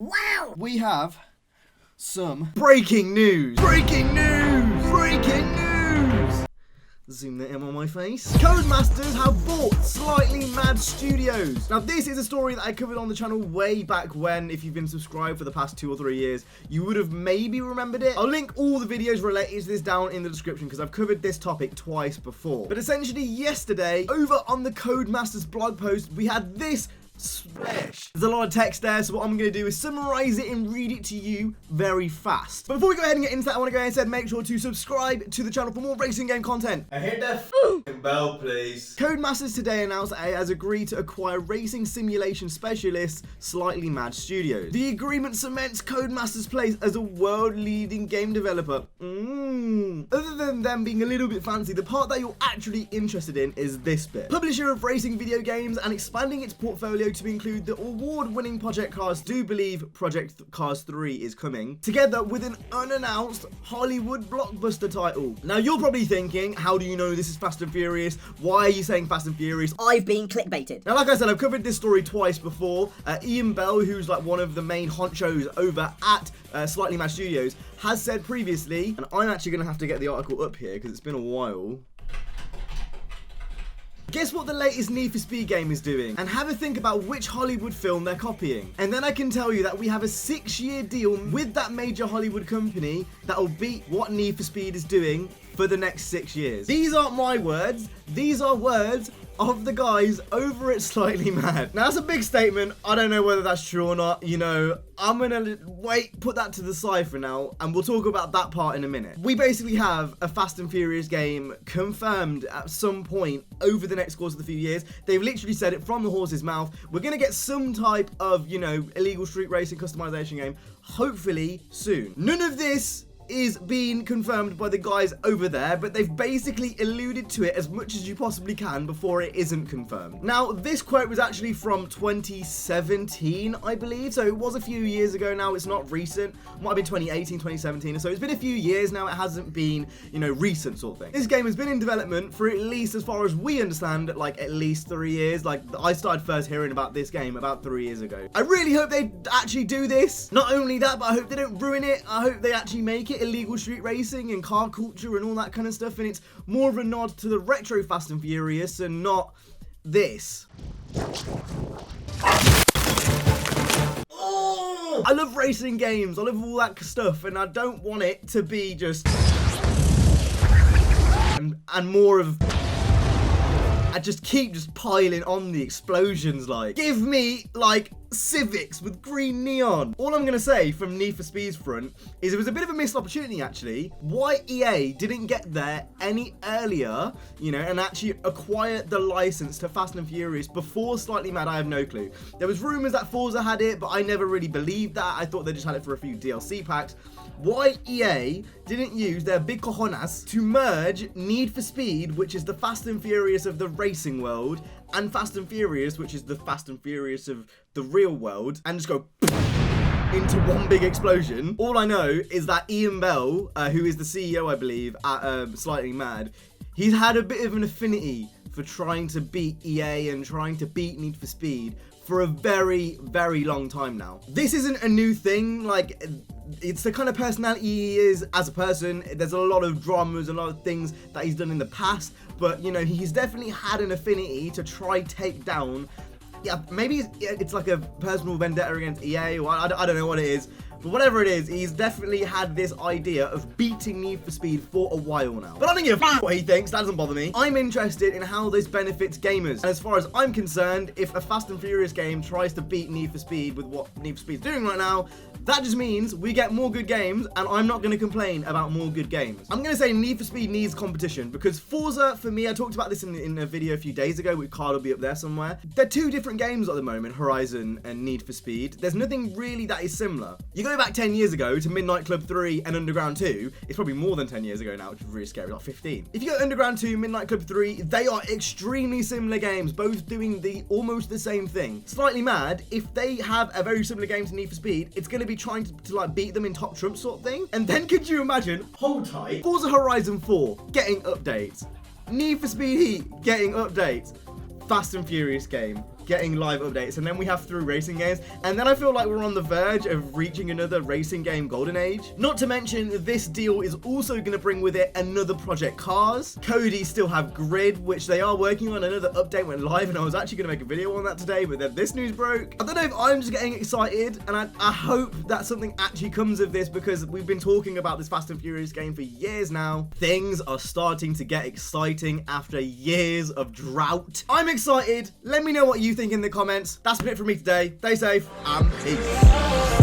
Wow! We have some breaking news. Breaking news! Breaking news! Zoom that in on my face. Codemasters have bought Slightly Mad Studios. Now this is a story that I covered on the channel way back when. If you've been subscribed for the past 2 or 3 years, you would have maybe remembered it. I'll link all the videos related to this down in the description because I've covered this topic twice before. But essentially yesterday, over on the Codemasters blog post, we had this splash. There's a lot of text there, so what I'm going to do is summarize it and read it to you very fast. But before we go ahead and get into that, I want to go ahead and say make sure to subscribe to the channel for more racing game content. I hit the bell, please. Codemasters today announced that it has agreed to acquire racing simulation specialist Slightly Mad Studios. The agreement cements Codemasters' place as a world-leading game developer. Other than them being a little bit fancy, the part that you're actually interested in is this bit. Publisher of racing video games and expanding its portfolio to include the award-winning Project Cars. Do believe Project Cars 3 is coming, together with an unannounced Hollywood blockbuster title. Now you're probably thinking, how do you know this is Fast and Furious? Why are you saying Fast and Furious? I've been clickbaited. Now like I said, I've covered this story twice before. Ian Bell, who's like one of the main honchos over at Slightly Mad Studios, has said previously, and I'm actually going to have to get the article up here because it's been a while. Guess what the latest Need for Speed game is doing? And have a think about which Hollywood film they're copying. And then I can tell you that we have a 6-year deal with that major Hollywood company that will beat what Need for Speed is doing for the next 6 years. These aren't my words. These are words of the guys over at Slightly Mad. Now that's a big statement. I don't know whether that's true or not. You know, I'm gonna put that to the side for now, and we'll talk about that part in a minute. We basically have a Fast and Furious game confirmed at some point over the next course of the few years. They've literally said it from the horse's mouth. We're gonna get some type of, you know, illegal street racing customization game, hopefully soon. None of this is being confirmed by the guys over there, but they've basically alluded to it as much as you possibly can before it isn't confirmed. Now, this quote was actually from 2017, I believe, so it was a few years ago now. It's not recent. Might have been 2018, 2017, so it's been a few years now. It hasn't been, you know, recent sort of thing. This game has been in development for at least, as far as we understand, like at least 3 years. Like, I started first hearing about this game about 3 years ago. I really hope they actually do this. Not only that, but I hope they don't ruin it. I hope they actually make it illegal street racing and car culture and all that kind of stuff, and it's more of a nod to the retro Fast and Furious and not this. Oh, I love racing games, I love all that stuff, and I don't want it to be just and more of I just keep piling on the explosions. Like, give me like Civics with green neon. All I'm gonna say from Need for Speed's front is it was a bit of a missed opportunity actually. Why EA didn't get there any earlier, you know, and actually acquire the license to Fast and Furious before Slightly Mad, I have no clue. There was rumors that Forza had it, but I never really believed that. I thought they just had it for a few DLC packs. Why EA didn't use their big cojones to merge Need for Speed, which is the Fast and Furious of the racing world, and Fast and Furious, which is the Fast and Furious of the real world, and just go into one big explosion. All I know is that Ian Bell, who is the CEO, I believe, at Slightly Mad, he's had a bit of an affinity for trying to beat EA and trying to beat Need for Speed for a very, very long time now. This isn't a new thing. Like, it's the kind of personality he is as a person. There's a lot of dramas, a lot of things that he's done in the past, but you know, he's definitely had an affinity to try take down, yeah, maybe it's like a personal vendetta against EA, or I don't know what it is. But whatever it is, he's definitely had this idea of beating Need for Speed for a while now. But I don't give a f*** what he thinks, that doesn't bother me. I'm interested in how this benefits gamers. And as far as I'm concerned, if a Fast and Furious game tries to beat Need for Speed with what Need for Speed's doing right now, that just means we get more good games, and I'm not going to complain about more good games. I'm going to say Need for Speed needs competition, because Forza, for me, I talked about this in a video a few days ago, which card will be up there somewhere. They're two different games at the moment, Horizon and Need for Speed. There's nothing really that is similar. You go back 10 years ago to Midnight Club 3 and Underground 2, it's probably more than 10 years ago now, which is really scary, like 15. If you go Underground 2, Midnight Club 3, they are extremely similar games, both doing almost the same thing. Slightly Mad, if they have a very similar game to Need for Speed, it's going to be trying to like beat them in top trump sort of thing. And then could you imagine, hold tight, Forza Horizon 4 getting updates, Need for Speed Heat getting updates, Fast and Furious game getting live updates, and then we have through racing games, and then I feel like we're on the verge of reaching another racing game golden age. Not to mention, this deal is also going to bring with it another Project Cars. Cody still have Grid, which they are working on. Another update went live, and I was actually going to make a video on that today, but then this news broke. I don't know if I'm just getting excited, and I hope that something actually comes of this, because we've been talking about this Fast and Furious game for years now. Things are starting to get exciting after years of drought. I'm excited. Let me know what you think in the comments. That's been it from me today. Stay safe and peace.